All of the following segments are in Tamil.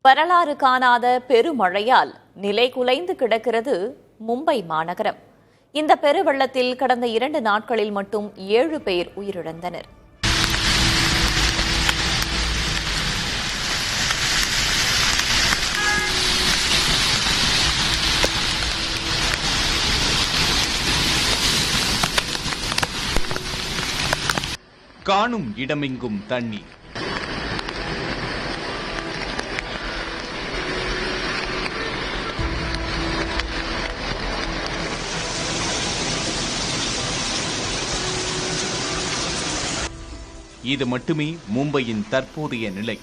வரலாறு காணாத பெருமழையால் நிலை குலைந்து கிடக்கிறது மும்பை மாநகரம். இந்த பெருவெள்ளத்தில் கடந்த 2 நாட்களில் மட்டும் 7 பேர் உயிரிழந்தனர். காணும் இடமெங்கும் தண்ணீர். இது மட்டுமே மும்பையின் தற்போதைய நிலை.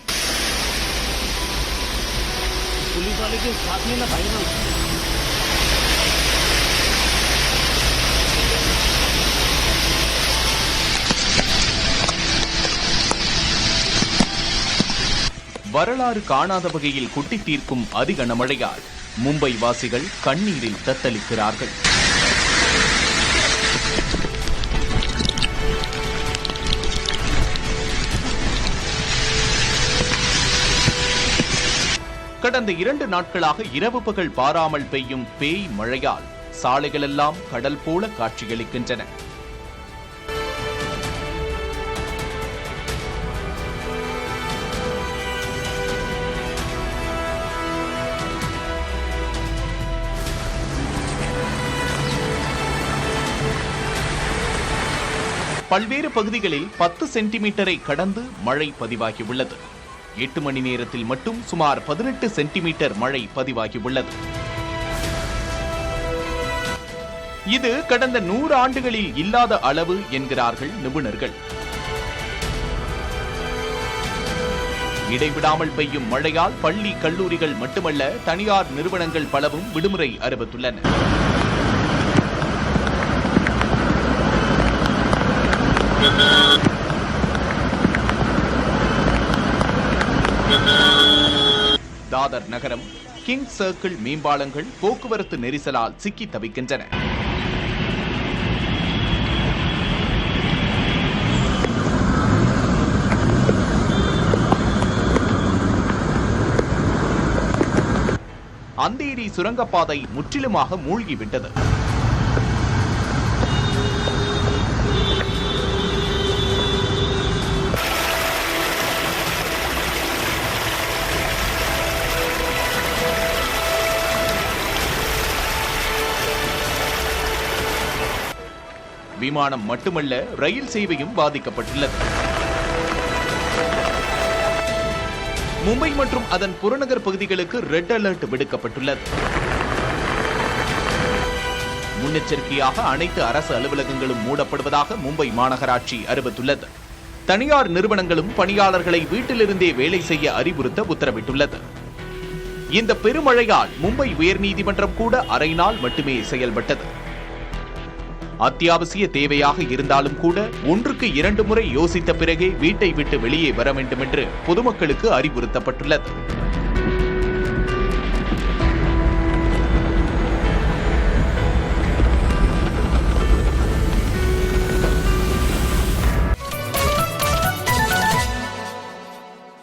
வரலாறு காணாத வகையில் குட்டி தீர்க்கும் அதிகனமழையால் மும்பை வாசிகள் கண்ணீரில் தத்தளிக்கிறார்கள். கடந்த 2 நாட்களாக இரவு பகல் பாராமல் பெய்யும் பேய் மழையால் சாலைகளெல்லாம் கடல் போல காட்சியளிக்கின்றன. பல்வேறு பகுதிகளில் 10 சென்டிமீட்டரை கடந்து மழை பதிவாகியுள்ளது. 8 மணி நேரத்தில் மட்டும் சுமார் 18 சென்டிமீட்டர் மழை பதிவாகியுள்ளது. இது கடந்த 100 ஆண்டுகளில் இல்லாத அளவு என்கிறார்கள் நிபுணர்கள். இடைவிடாமல் பெய்யும் மழையால் பள்ளி கல்லூரிகள் மட்டுமல்ல, தனியார் நிறுவனங்கள் பலவும் விடுமுறை அறிவித்துள்ளன. தாதர் நகரம், கிங் சர்க்கிள் மேம்பாலங்கள் போக்குவரத்து நெரிசலால் சிக்கி தவிக்கின்றன. அந்தேரி சுரங்கப்பாதை முற்றிலுமாக மூழ்கிவிட்டது. விமானம் மட்டுமல்ல, ரயில் சேவையும் பாதிக்கப்பட்டுள்ளது. மும்பை மற்றும் அதன் புறநகர் பகுதிகளுக்கு ரெட் அலர்ட் விடுக்கப்பட்டுள்ளது. முன்னெச்சரிக்கையாக அனைத்து அரசு அலுவலகங்களும் மூடப்படுவதாக மும்பை மாநகராட்சி அறிவித்துள்ளது. தனியார் நிறுவனங்களும் பணியாளர்களை வீட்டிலிருந்தே வேலை செய்ய அறிவுறுத்த உத்தரவிட்டுள்ளது. இந்த பெருமழையால் மும்பை உயர்நீதிமன்றம் கூட அரை நாள் மட்டுமே செயல்பட்டது. அத்தியாவசிய தேவையாக இருந்தாலும் கூட 1க்கு 2 முறை யோசித்த பிறகே வீட்டை விட்டு வெளியே வர வேண்டும் என்று பொதுமக்களுக்கு அறிவுறுத்தப்பட்டுள்ளது.